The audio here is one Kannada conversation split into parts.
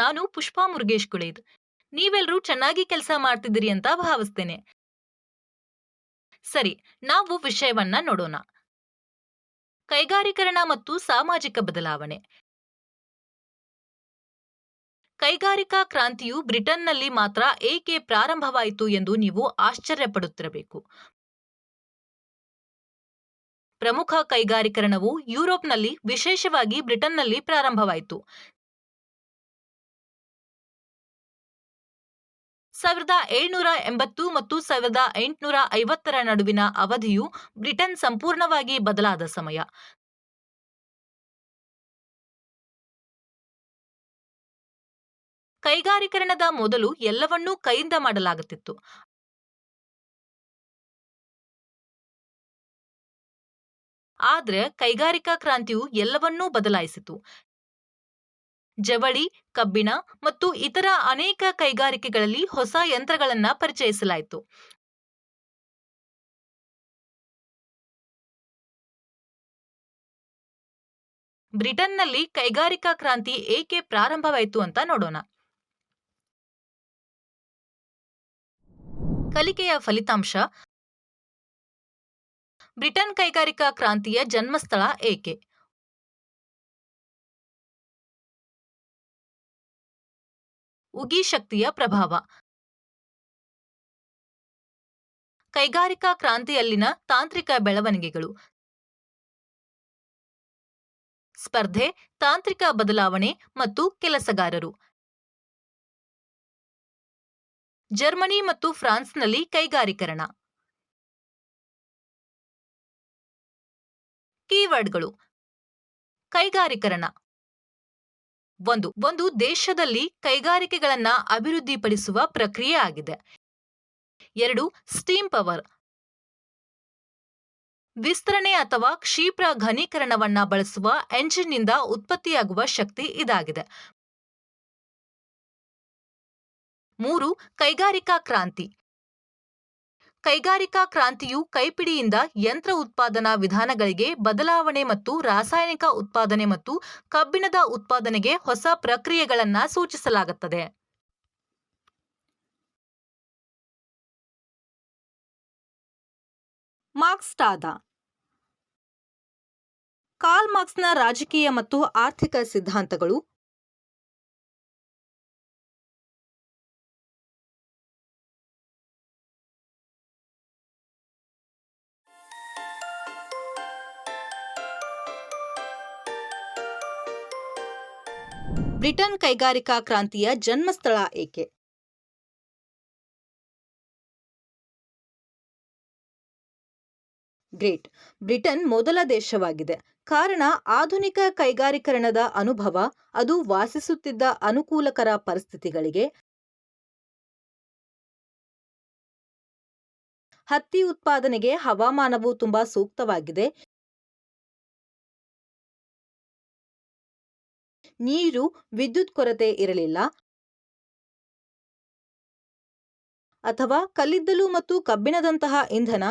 ನಾನು ಪುಷ್ಪಾ ಮುರುಗೇಶ್ ಕುಳೇದ್. ನೀವೆಲ್ಲರೂ ಚೆನ್ನಾಗಿ ಕೆಲಸ ಮಾಡ್ತಿದ್ದೀರಿ ಅಂತ ಭಾವಿಸ್ತೇನೆ. ಸರಿ, ನಾವು ವಿಷಯವನ್ನ ನೋಡೋಣ. ಕೈಗಾರೀಕರಣ ಮತ್ತು ಸಾಮಾಜಿಕ ಬದಲಾವಣೆ. ಕೈಗಾರಿಕಾ ಕ್ರಾಂತಿಯು ಬ್ರಿಟನ್ನಲ್ಲಿ ಮಾತ್ರ ಏಕೆ ಪ್ರಾರಂಭವಾಯಿತು ಎಂದು ನೀವು ಆಶ್ಚರ್ಯಪಡುತ್ತಿರಬೇಕು. ಪ್ರಮುಖ ಕೈಗಾರೀಕರಣವು ಯುರೋಪ್ನಲ್ಲಿ, ವಿಶೇಷವಾಗಿ ಬ್ರಿಟನ್ನಲ್ಲಿ ಪ್ರಾರಂಭವಾಯಿತು. 1780 ಮತ್ತು 1850 ನಡುವಿನ ಅವಧಿಯು ಬ್ರಿಟನ್ ಸಂಪೂರ್ಣವಾಗಿ ಬದಲಾದ ಸಮಯ. ಕೈಗಾರೀಕರಣದ ಮೊದಲು ಎಲ್ಲವನ್ನೂ ಕೈಯಿಂದ ಮಾಡಲಾಗುತ್ತಿತ್ತು. ಆದರೆ ಕೈಗಾರಿಕಾ ಕ್ರಾಂತಿಯು ಎಲ್ಲವನ್ನೂ ಬದಲಾಯಿಸಿತು. ಜವಳಿ, ಕಬ್ಬಿಣ ಮತ್ತು ಇತರ ಅನೇಕ ಕೈಗಾರಿಕೆಗಳಲ್ಲಿ ಹೊಸ ಯಂತ್ರಗಳನ್ನು ಪರಿಚಯಿಸಲಾಯಿತು. ಬ್ರಿಟನ್ನಲ್ಲಿ ಕೈಗಾರಿಕಾ ಕ್ರಾಂತಿ ಏಕೆ ಪ್ರಾರಂಭವಾಯಿತು ಅಂತ ನೋಡೋಣ. ಕಲಿಕೆಯ ಫಲಿತಾಂಶ. ಬ್ರಿಟನ್ ಕೈಗಾರಿಕಾ ಕ್ರಾಂತಿಯ ಜನ್ಮಸ್ಥಳ ಏಕೆ? ಉಗಿ ಶಕ್ತಿಯ ಪ್ರಭಾವ. ಕೈಗಾರಿಕಾ ಕ್ರಾಂತಿಯಲ್ಲಿನ ತಾಂತ್ರಿಕ ಬೆಳವಣಿಗೆಗಳು. ಸ್ಪರ್ಧೆ, ತಾಂತ್ರಿಕ ಬದಲಾವಣೆ ಮತ್ತು ಕೆಲಸಗಾರರು. ಜರ್ಮನಿ ಮತ್ತು ಫ್ರಾನ್ಸ್ನಲ್ಲಿ ಕೈಗಾರೀಕರಣ. ಕೀವರ್ಡ್ಗಳು. ಕೈಗಾರೀಕರಣ. ಒಂದು ದೇಶದಲ್ಲಿ ಕೈಗಾರಿಕೆಗಳನ್ನು ಅಭಿವೃದ್ಧಿಪಡಿಸುವ ಪ್ರಕ್ರಿಯೆ ಆಗಿದೆ. 2. Steam power. ವಿಸ್ತರಣೆ ಅಥವಾ ಕ್ಷಿಪ್ರ ಘನೀಕರಣವನ್ನ ಬಳಸುವ ಎಂಜಿನ್ನಿಂದ ಉತ್ಪತ್ತಿಯಾಗುವ ಶಕ್ತಿ ಇದಾಗಿದೆ. 3. ಕೈಗಾರಿಕಾ ಕ್ರಾಂತಿ. ಕೈಗಾರಿಕಾ ಕ್ರಾಂತಿಯು ಕೈಪಿಡಿಯಿಂದ ಯಂತ್ರ ಉತ್ಪಾದನಾ ವಿಧಾನಗಳಿಗೆ ಬದಲಾವಣೆ ಮತ್ತು ರಾಸಾಯನಿಕ ಉತ್ಪಾದನೆ ಮತ್ತು ಕಬ್ಬಿಣದ ಉತ್ಪಾದನೆಗೆ ಹೊಸ ಪ್ರಕ್ರಿಯೆಗಳನ್ನು ಸೂಚಿಸಲಾಗುತ್ತದೆ. ಮಾರ್ಕ್ಸ್ವಾದ. ಕಾರ್ಲ್ ಮಾರ್ಕ್ಸ್ನ ರಾಜಕೀಯ ಮತ್ತು ಆರ್ಥಿಕ ಸಿದ್ಧಾಂತಗಳು. ಬ್ರಿಟನ್ ಕೈಗಾರಿಕಾ ಕ್ರಾಂತಿಯ ಜನ್ಮಸ್ಥಳ ಏಕೆ? ಗ್ರೇಟ್ ಬ್ರಿಟನ್ ಮೊದಲ ದೇಶವಾಗಿದೆ. ಕಾರಣ ಆಧುನಿಕ ಕೈಗಾರೀಕರಣದ ಅನುಭವ, ಅದು ವಾಸಿಸುತ್ತಿದ್ದ ಅನುಕೂಲಕರ ಪರಿಸ್ಥಿತಿಗಳಿಗೆ. ಹತ್ತಿ ಉತ್ಪಾದನೆಗೆ ಹವಾಮಾನವು ತುಂಬಾ ಸೂಕ್ತವಾಗಿದೆ. ನೀರು, ವಿದ್ಯುತ್ ಕೊರತೆ ಇರಲಿಲ್ಲ. ಅಥವಾ ಕಲ್ಲಿದ್ದಲು ಮತ್ತು ಕಬ್ಬಿಣದಂತಹ ಇಂಧನ,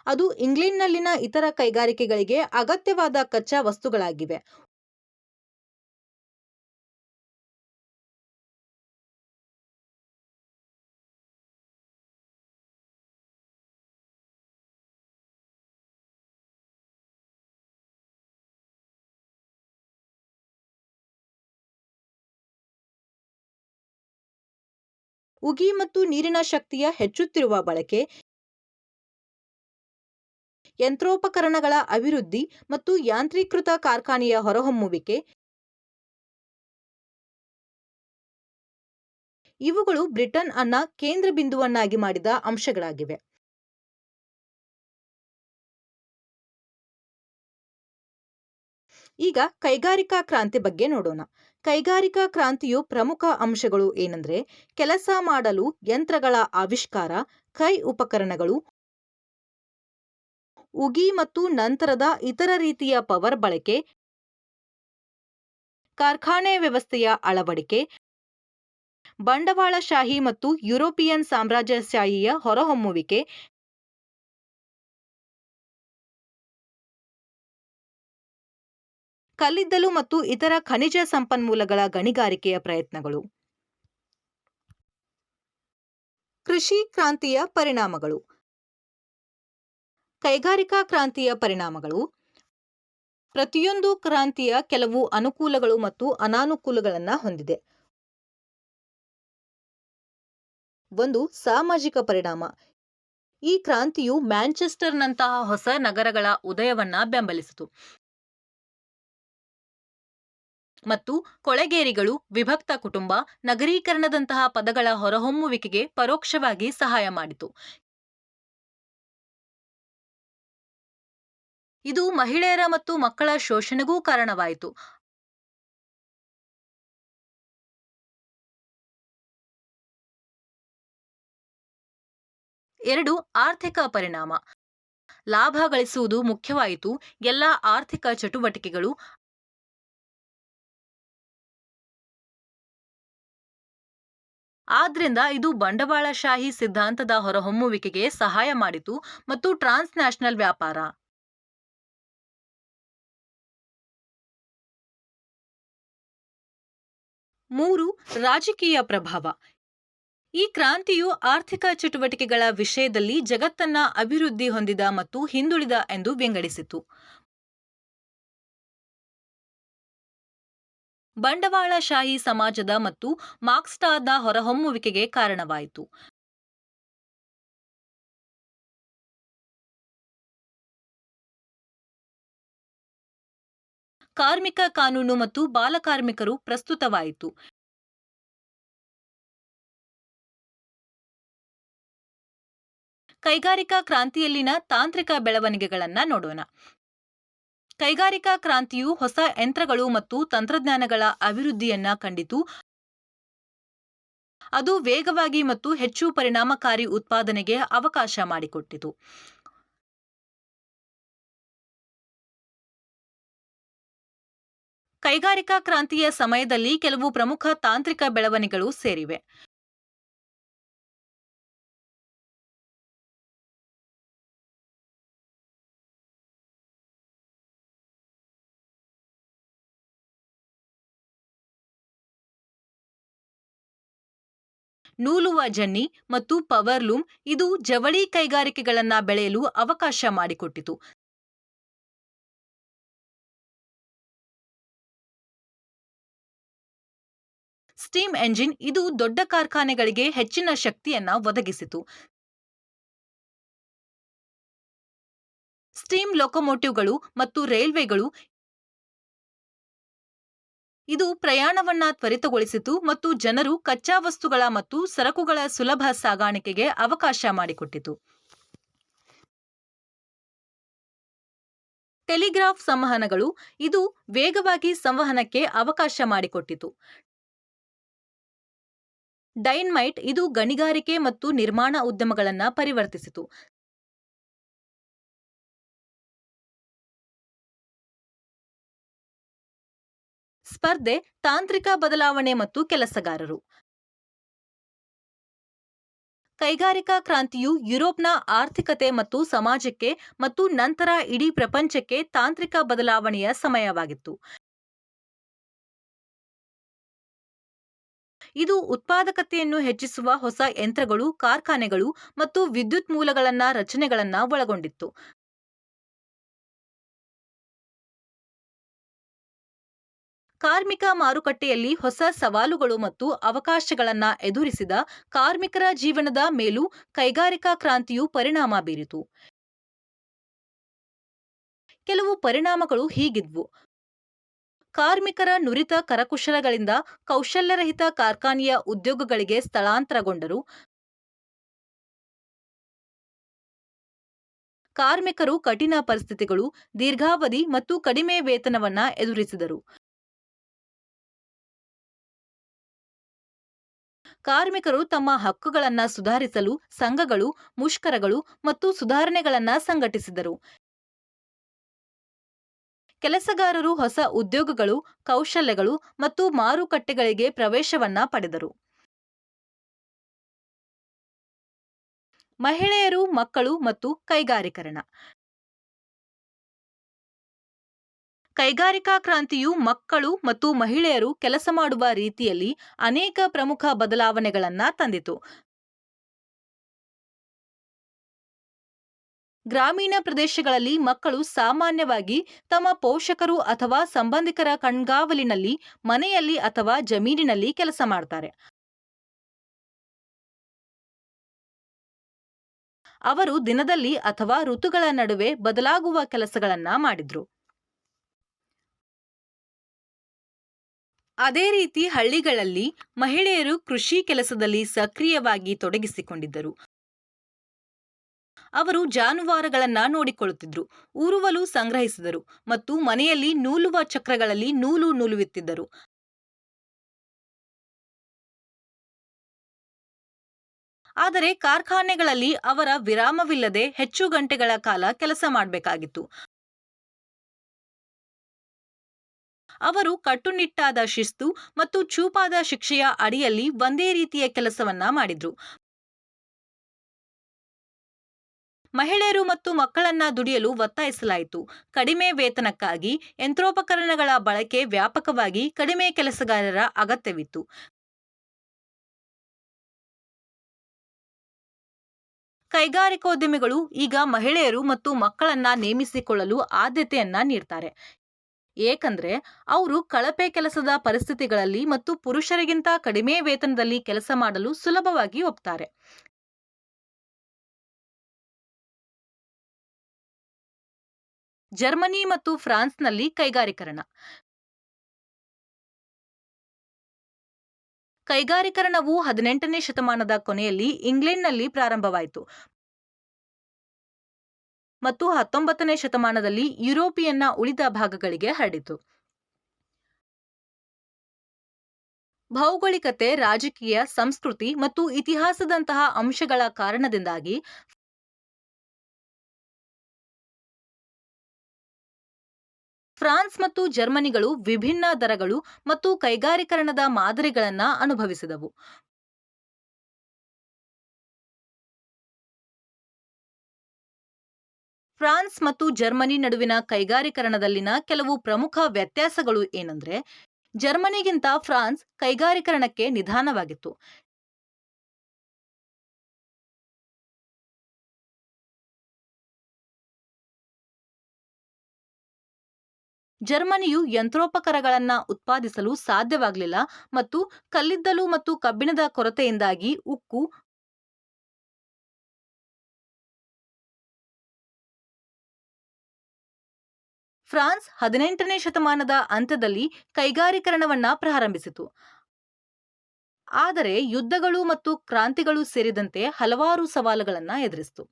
ಅದು ಇಂಗ್ಲೆಂಡ್ನಲ್ಲಿನ ಇತರ ಕೈಗಾರಿಕೆಗಳಿಗೆ ಅಗತ್ಯವಾದ ಕಚ್ಚಾ ವಸ್ತುಗಳಾಗಿವೆ. ಉಗಿ ಮತ್ತು ನೀರಿನ ಶಕ್ತಿಯ ಹೆಚ್ಚುತ್ತಿರುವ ಬಳಕೆ, ಯಂತ್ರೋಪಕರಣಗಳ ಅಭಿವೃದ್ಧಿ ಮತ್ತು ಯಾಂತ್ರೀಕೃತ ಕಾರ್ಖಾನೆಯ ಹೊರಹೊಮ್ಮುವಿಕೆ, ಇವುಗಳು ಬ್ರಿಟನ್ ಅನ್ನ ಕೇಂದ್ರ ಬಿಂದುವನ್ನಾಗಿ ಮಾಡಿದ ಅಂಶಗಳಾಗಿವೆ. ಈಗ ಕೈಗಾರಿಕಾ ಕ್ರಾಂತಿ ಬಗ್ಗೆ ನೋಡೋಣ. ಕೈಗಾರಿಕಾ ಕ್ರಾಂತಿಯು ಪ್ರಮುಖ ಅಂಶಗಳು ಏನಂದ್ರೆ ಕೆಲಸ ಮಾಡಲು ಯಂತ್ರಗಳ ಆವಿಷ್ಕಾರ, ಕೈ ಉಪಕರಣಗಳು, ಉಗಿ ಮತ್ತು ನಂತರದ ಇತರ ರೀತಿಯ ಪವರ್ ಬಳಕೆ, ಕಾರ್ಖಾನೆ ವ್ಯವಸ್ಥೆಯ ಅಳವಡಿಕೆ, ಬಂಡವಾಳಶಾಹಿ ಮತ್ತು ಯುರೋಪಿಯನ್ ಸಾಮ್ರಾಜ್ಯಶಾಹಿಯ ಹೊರಹೊಮ್ಮುವಿಕೆ, ಕಲ್ಲಿದ್ದಲು ಮತ್ತು ಇತರ ಖನಿಜ ಸಂಪನ್ಮೂಲಗಳ ಗಣಿಗಾರಿಕೆಯ ಪ್ರಯತ್ನಗಳು. ಕೃಷಿ ಕ್ರಾಂತಿಯ ಪರಿಣಾಮಗಳು. ಕೈಗಾರಿಕಾ ಕ್ರಾಂತಿಯ ಪರಿಣಾಮಗಳು. ಪ್ರತಿಯೊಂದು ಕ್ರಾಂತಿಯ ಕೆಲವು ಅನುಕೂಲಗಳು ಮತ್ತು ಅನಾನುಕೂಲಗಳನ್ನು ಹೊಂದಿದೆ. ಒಂದು, ಸಾಮಾಜಿಕ ಪರಿಣಾಮ. ಈ ಕ್ರಾಂತಿಯು ಮ್ಯಾಂಚೆಸ್ಟರ್ನಂತಹ ಹೊಸ ನಗರಗಳ ಉದಯವನ್ನ ಬೆಂಬಲಿಸಿತು ಮತ್ತು ಕೊಳೆಗೇರಿಗಳು, ವಿಭಕ್ತ ಕುಟುಂಬ, ನಗರೀಕರಣದಂತಹ ಪದಗಳ ಹೊರಹೊಮ್ಮುವಿಕೆಗೆ ಪರೋಕ್ಷವಾಗಿ ಸಹಾಯ ಮಾಡಿತು. ಇದು ಮಹಿಳೆಯರ ಮತ್ತು ಮಕ್ಕಳ ಶೋಷಣೆಗೂ ಕಾರಣವಾಯಿತು. ಎರಡು, ಆರ್ಥಿಕ ಪರಿಣಾಮ. ಲಾಭ ಗಳಿಸುವುದು ಮುಖ್ಯವಾಯಿತು. ಎಲ್ಲ ಆರ್ಥಿಕ ಚಟುವಟಿಕೆಗಳು ಆದ್ರಿಂದ ಇದು ಬಂಡವಾಳಶಾಹಿ ಸಿದ್ಧಾಂತದ ಹೊರಹೊಮ್ಮುವಿಕೆಗೆ ಸಹಾಯ ಮಾಡಿತು ಮತ್ತು ಟ್ರಾನ್ಸ್ನ್ಯಾಷನಲ್ ವ್ಯಾಪಾರ. ಮೂರು, ರಾಜಕೀಯ ಪ್ರಭಾವ. ಈ ಕ್ರಾಂತಿಯು ಆರ್ಥಿಕ ಚಟುವಟಿಕೆಗಳ ವಿಷಯದಲ್ಲಿ ಜಗತ್ತನ್ನ ಅಭಿವೃದ್ಧಿ ಹೊಂದಿದ ಮತ್ತು ಹಿಂದುಳಿದ ಎಂದು ವಿಂಗಡಿಸಿತು. ಬಂಡವಾಳಶಾಹಿ ಸಮಾಜದ ಮತ್ತು ಮಾರ್ಕ್ಸ್ವಾದದ ಹೊರಹೊಮ್ಮುವಿಕೆಗೆ ಕಾರಣವಾಯಿತು. ಕಾರ್ಮಿಕ ಕಾನೂನು ಮತ್ತು ಬಾಲಕಾರ್ಮಿಕರು ಪ್ರಸ್ತುತವಾಯಿತು. ಕೈಗಾರಿಕಾ ಕ್ರಾಂತಿಯಲ್ಲಿನ ತಾಂತ್ರಿಕ ಬೆಳವಣಿಗೆಗಳನ್ನು ನೋಡೋಣ. ಕೈಗಾರಿಕಾ ಕ್ರಾಂತಿಯು ಹೊಸ ಯಂತ್ರಗಳು ಮತ್ತು ತಂತ್ರಜ್ಞಾನಗಳ ಅಭಿವೃದ್ಧಿಯನ್ನ ಕಂಡಿತು. ಅದು ವೇಗವಾಗಿ ಮತ್ತು ಹೆಚ್ಚು ಪರಿಣಾಮಕಾರಿ ಉತ್ಪಾದನೆಗೆ ಅವಕಾಶ ಮಾಡಿಕೊಟ್ಟಿತು. ಕೈಗಾರಿಕಾ ಕ್ರಾಂತಿಯ ಸಮಯದಲ್ಲಿ ಕೆಲವು ಪ್ರಮುಖ ತಾಂತ್ರಿಕ ಬೆಳವಣಿಗೆಗಳು ಸೇರಿವೆ. ನೂಲುವ ಜನ್ನಿ ಮತ್ತು ಪವರ್ಲೂಮ್. ಇದು ಜವಳಿ ಕೈಗಾರಿಕೆಗಳನ್ನ ಬೆಳೆಯಲು ಅವಕಾಶ ಮಾಡಿಕೊಟ್ಟಿತು. Steam engine. ಇದು ದೊಡ್ಡ ಕಾರ್ಖಾನೆಗಳಿಗೆ ಹೆಚ್ಚಿನ ಶಕ್ತಿಯನ್ನ ಒದಗಿಸಿತು. ಸ್ಟೀಮ್ ಲೊಕೊಮೋಟಿವ್ಗಳು ಮತ್ತು ರೈಲ್ವೆಗಳು. ಇದು ಪ್ರಯಾಣವನ್ನ ತ್ವರಿತಗೊಳಿಸಿತು ಮತ್ತು ಜನರು ಕಚ್ಚಾ ವಸ್ತುಗಳ ಮತ್ತು ಸರಕುಗಳ ಸುಲಭ ಸಾಗಾಣಿಕೆಗೆ ಅವಕಾಶ ಮಾಡಿಕೊಟ್ಟಿತು. ಟೆಲಿಗ್ರಾಫ್ ಸಂವಹನಗಳು. ಇದು ವೇಗವಾಗಿ ಸಂವಹನಕ್ಕೆ ಅವಕಾಶ ಮಾಡಿಕೊಟ್ಟಿತು. ಡೈನಮೈಟ್. ಇದು ಗಣಿಗಾರಿಕೆ ಮತ್ತು ನಿರ್ಮಾಣ ಉದ್ಯಮಗಳನ್ನು ಪರಿವರ್ತಿಸಿತು. ಸ್ಪರ್ಧೆ, ತಾಂತ್ರಿಕ ಬದಲಾವಣೆ ಮತ್ತು ಕೆಲಸಗಾರರು. ಕೈಗಾರಿಕಾ ಕ್ರಾಂತಿಯು ಯುರೋಪ್ನ ಆರ್ಥಿಕತೆ ಮತ್ತು ಸಮಾಜಕ್ಕೆ ಮತ್ತು ನಂತರ ಇಡೀ ಪ್ರಪಂಚಕ್ಕೆ ತಾಂತ್ರಿಕ ಬದಲಾವಣೆಯ ಸಮಯವಾಗಿತ್ತು. ಇದು ಉತ್ಪಾದಕತೆಯನ್ನು ಹೆಚ್ಚಿಸುವ ಹೊಸ ಯಂತ್ರಗಳು, ಕಾರ್ಖಾನೆಗಳು ಮತ್ತು ವಿದ್ಯುತ್ ಮೂಲಗಳನ್ನ ರಚನೆಗಳನ್ನ ಒಳಗೊಂಡಿತ್ತು. ಕಾರ್ಮಿಕ ಮಾರುಕಟ್ಟೆಯಲ್ಲಿ ಹೊಸ ಸವಾಲುಗಳು ಮತ್ತು ಅವಕಾಶಗಳನ್ನು ಎದುರಿಸಿದ ಕಾರ್ಮಿಕರ ಜೀವನದ ಮೇಲೂ ಕೈಗಾರಿಕಾ ಕ್ರಾಂತಿಯು ಪರಿಣಾಮ ಬೀರಿತು. ಕೆಲವು ಪರಿಣಾಮಗಳು ಹೀಗಿದ್ವು. ಕಾರ್ಮಿಕರ ನುರಿತ ಕರಕುಶಲಗಳಿಂದ ಕೌಶಲ್ಯರಹಿತ ಕಾರ್ಖಾನೆಯ ಉದ್ಯೋಗಗಳಿಗೆ ಸ್ಥಳಾಂತರಗೊಂಡರು. ಕಾರ್ಮಿಕರು ಕಠಿಣ ಪರಿಸ್ಥಿತಿಗಳು, ದೀರ್ಘಾವಧಿ ಮತ್ತು ಕಡಿಮೆ ವೇತನವನ್ನ ಎದುರಿಸಿದರು. ಕಾರ್ಮಿಕರು ತಮ್ಮ ಹಕ್ಕುಗಳನ್ನು ಸುಧಾರಿಸಲು ಸಂಘಗಳು, ಮುಷ್ಕರಗಳು ಮತ್ತು ಸುಧಾರಣೆಗಳನ್ನು ಸಂಘಟಿಸಿದರು. ಕೆಲಸಗಾರರು ಹೊಸ ಉದ್ಯೋಗಗಳು, ಕೌಶಲ್ಯಗಳು ಮತ್ತು ಮಾರುಕಟ್ಟೆಗಳಿಗೆ ಪ್ರವೇಶವನ್ನ ಪಡೆದರು. ಮಹಿಳೆಯರು, ಮಕ್ಕಳು ಮತ್ತು ಕೈಗಾರಿಕರಣ. ಕೈಗಾರಿಕಾ ಕ್ರಾಂತಿಯು ಮಕ್ಕಳು ಮತ್ತು ಮಹಿಳೆಯರು ಕೆಲಸ ಮಾಡುವ ರೀತಿಯಲ್ಲಿ ಅನೇಕ ಪ್ರಮುಖ ಬದಲಾವಣೆಗಳನ್ನು ತಂದಿತು. ಗ್ರಾಮೀಣ ಪ್ರದೇಶಗಳಲ್ಲಿ ಮಕ್ಕಳು ಸಾಮಾನ್ಯವಾಗಿ ತಮ್ಮ ಪೋಷಕರು ಅಥವಾ ಸಂಬಂಧಿಕರ ಕಣ್ಗಾವಲಿನಲ್ಲಿ ಮನೆಯಲ್ಲಿ ಅಥವಾ ಜಮೀನಿನಲ್ಲಿ ಕೆಲಸ ಮಾಡ್ತಾರೆ. ಅವರು ದಿನದಲ್ಲಿ ಅಥವಾ ಋತುಗಳ ನಡುವೆ ಬದಲಾಗುವ ಕೆಲಸಗಳನ್ನ ಮಾಡಿದ್ರು. ಅದೇ ರೀತಿ ಹಳ್ಳಿಗಳಲ್ಲಿ ಮಹಿಳೆಯರು ಕೃಷಿ ಕೆಲಸದಲ್ಲಿ ಸಕ್ರಿಯವಾಗಿ ತೊಡಗಿಸಿಕೊಂಡಿದ್ದರು. ಅವರು ಜಾನುವಾರುಗಳನ್ನ ನೋಡಿಕೊಳ್ಳುತ್ತಿದ್ದರು, ಊರುವಲು ಸಂಗ್ರಹಿಸಿದರು ಮತ್ತು ಮನೆಯಲ್ಲಿ ನೂಲುವ ಚಕ್ರಗಳಲ್ಲಿ ನೂಲು ನೂಲುತ್ತಿದ್ದರು. ಆದರೆ ಕಾರ್ಖಾನೆಗಳಲ್ಲಿ ಅವರ ವಿರಾಮವಿಲ್ಲದೆ ಹೆಚ್ಚು ಗಂಟೆಗಳ ಕಾಲ ಕೆಲಸ ಮಾಡಬೇಕಾಗಿತ್ತು. ಅವರು ಕಟ್ಟುನಿಟ್ಟಾದ ಶಿಸ್ತು ಮತ್ತು ಚೂಪಾದ ಶಿಕ್ಷೆಯ ಅಡಿಯಲ್ಲಿ ಒಂದೇ ರೀತಿಯ ಕೆಲಸವನ್ನ ಮಾಡಿದ್ರು. ಮಹಿಳೆಯರು ಮತ್ತು ಮಕ್ಕಳನ್ನ ದುಡಿಯಲು ಒತ್ತಾಯಿಸಲಾಯಿತು. ಕಡಿಮೆ ವೇತನಕ್ಕಾಗಿ ಯಂತ್ರೋಪಕರಣಗಳ ಬಳಕೆ ವ್ಯಾಪಕವಾಗಿ ಕಡಿಮೆ ಕೆಲಸಗಾರರ ಅಗತ್ಯವಿತ್ತು. ಕೈಗಾರಿಕೋದ್ಯಮಿಗಳು ಈಗ ಮಹಿಳೆಯರು ಮತ್ತು ಮಕ್ಕಳನ್ನ ನೇಮಿಸಿಕೊಳ್ಳಲು ಆದ್ಯತೆಯನ್ನ ನೀಡ್ತಾರೆ. ಏಕೆಂದ್ರೆ ಅವರು ಕಳಪೆ ಕೆಲಸದ ಪರಿಸ್ಥಿತಿಗಳಲ್ಲಿ ಮತ್ತು ಪುರುಷರಿಗಿಂತ ಕಡಿಮೆ ವೇತನದಲ್ಲಿ ಕೆಲಸ ಮಾಡಲು ಸುಲಭವಾಗಿ ಒಪ್ತಾರೆ. ಜರ್ಮನಿ ಮತ್ತು ಫ್ರಾನ್ಸ್ನಲ್ಲಿ ಕೈಗಾರೀಕರಣ. ಕೈಗಾರೀಕರಣವು 18ನೇ ಶತಮಾನದ ಕೊನೆಯಲ್ಲಿ ಇಂಗ್ಲೆಂಡ್ನಲ್ಲಿ ಪ್ರಾರಂಭವಾಯಿತು ಮತ್ತು 19ನೇ ಶತಮಾನದಲ್ಲಿ ಯುರೋಪಿಯನ್ನ ಉಳಿದ ಭಾಗಗಳಿಗೆ ಹರಡಿತು. ಭೌಗೋಳಿಕತೆ, ರಾಜಕೀಯ, ಸಂಸ್ಕೃತಿ ಮತ್ತು ಇತಿಹಾಸದಂತಹ ಅಂಶಗಳ ಕಾರಣದಿಂದಾಗಿ ಫ್ರಾನ್ಸ್ ಮತ್ತು ಜರ್ಮನಿಗಳು ವಿಭಿನ್ನ ದರಗಳು ಮತ್ತು ಕೈಗಾರೀಕರಣದ ಮಾದರಿಗಳನ್ನು ಅನುಭವಿಸಿದವು. ಫ್ರಾನ್ಸ್ ಮತ್ತು ಜರ್ಮನಿ ನಡುವಿನ ಕೈಗಾರೀಕರಣದಲ್ಲಿನ ಕೆಲವು ಪ್ರಮುಖ ವ್ಯತ್ಯಾಸಗಳು ಏನಂದ್ರೆ, ಜರ್ಮನಿಗಿಂತ ಫ್ರಾನ್ಸ್ ಕೈಗಾರೀಕರಣಕ್ಕೆ ನಿಧಾನವಾಗಿತ್ತು. ಜರ್ಮನಿಯು ಯಂತ್ರೋಪಕರಣಗಳನ್ನ ಉತ್ಪಾದಿಸಲು ಸಾಧ್ಯವಾಗಲಿಲ್ಲ ಮತ್ತು ಕಲ್ಲಿದ್ದಲು ಮತ್ತು ಕಬ್ಬಿಣದ ಕೊರತೆಯಿಂದಾಗಿ ಉಕ್ಕು ಫ್ರಾನ್ಸ್ 18ನೇ ಶತಮಾನದ ಅಂತ್ಯದಲ್ಲಿ ಕೈಗಾರೀಕರಣವನ್ನ ಪ್ರಾರಂಭಿಸಿತು. ಆದರೆ ಯುದ್ಧಗಳು ಮತ್ತು ಕ್ರಾಂತಿಗಳು ಸೇರಿದಂತೆ ಹಲವಾರು ಸವಾಲುಗಳನ್ನು ಎದುರಿಸಿತು.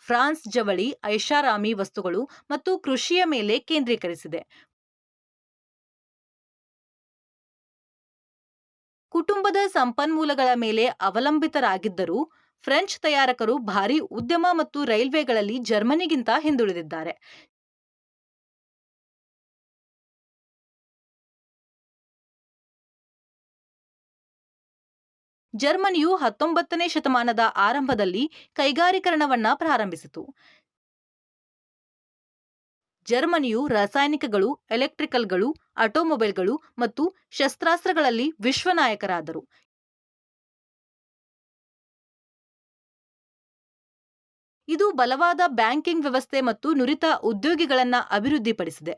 ಫ್ರಾನ್ಸ್ ಜವಳಿ, ಐಷಾರಾಮಿ ವಸ್ತುಗಳು ಮತ್ತು ಕೃಷಿಯ ಮೇಲೆ ಕೇಂದ್ರೀಕರಿಸಿದೆ. ಕುಟುಂಬದ ಸಂಪನ್ಮೂಲಗಳ ಮೇಲೆ ಅವಲಂಬಿತರಾಗಿದ್ದರೂ ಫ್ರೆಂಚ್ ತಯಾರಕರು ಭಾರೀ ಉದ್ಯಮ ಮತ್ತು ರೈಲ್ವೆಗಳಲ್ಲಿ ಜರ್ಮನಿಗಿಂತ ಹಿಂದುಳಿದಿದ್ದಾರೆ. ಜರ್ಮನಿಯು 19ನೇ ಶತಮಾನದ ಆರಂಭದಲ್ಲಿ ಕೈಗಾರೀಕರಣವನ್ನ ಪ್ರಾರಂಭಿಸಿತು. ಜರ್ಮನಿಯು ರಾಸಾಯನಿಕಗಳು, ಎಲೆಕ್ಟ್ರಿಕಲ್ಗಳು, ಆಟೋಮೊಬೈಲ್ಗಳು ಮತ್ತು ಶಸ್ತ್ರಾಸ್ತ್ರಗಳಲ್ಲಿ ವಿಶ್ವ ನಾಯಕರಾದರು. ಇದು ಬಲವಾದ ಬ್ಯಾಂಕಿಂಗ್ ವ್ಯವಸ್ಥೆ ಮತ್ತು ನುರಿತ ಉದ್ಯೋಗಿಗಳನ್ನು ಅಭಿವೃದ್ಧಿಪಡಿಸಿದೆ.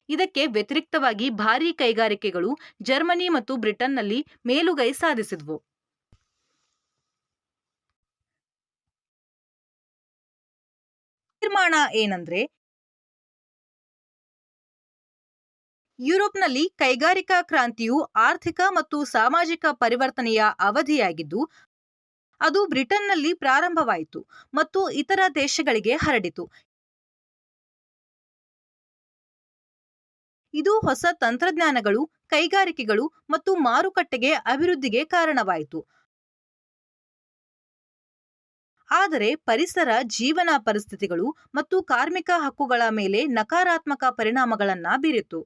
ಇದಕ್ಕೆ ವ್ಯತಿರಿಕ್ತವಾಗಿ ಭಾರೀ ಕೈಗಾರಿಕೆಗಳು ಜರ್ಮನಿ ಮತ್ತು ಬ್ರಿಟನ್ನಲ್ಲಿ ಮೇಲುಗೈ ಸಾಧಿಸಿದವು. ನಿರ್ಮಾಣ ಏನಂದ್ರೆ, ಯುರೋಪ್ನಲ್ಲಿ ಕೈಗಾರಿಕಾ ಕ್ರಾಂತಿಯು ಆರ್ಥಿಕ ಮತ್ತು ಸಾಮಾಜಿಕ ಪರಿವರ್ತನೆಯ ಅವಧಿಯಾಗಿದ್ದು, ಅದು ಬ್ರಿಟನ್ನಲ್ಲಿ ಪ್ರಾರಂಭವಾಯಿತು ಮತ್ತು ಇತರ ದೇಶಗಳಿಗೆ ಹರಡಿತು. ಇದು ಹೊಸ ತಂತ್ರಜ್ಞಾನಗಳು, ಕೈಗಾರಿಕೆಗಳು ಮತ್ತು ಮಾರುಕಟ್ಟೆಗೆ ಅಭಿವೃದ್ಧಿಗೆ ಕಾರಣವಾಯಿತು. ಆದರೆ ಪರಿಸರ, ಜೀವನ ಪರಿಸ್ಥಿತಿಗಳು ಮತ್ತು ಕಾರ್ಮಿಕ ಹಕ್ಕುಗಳ ಮೇಲೆ ನಕಾರಾತ್ಮಕ ಪರಿಣಾಮಗಳನ್ನು ಬೀರಿತು.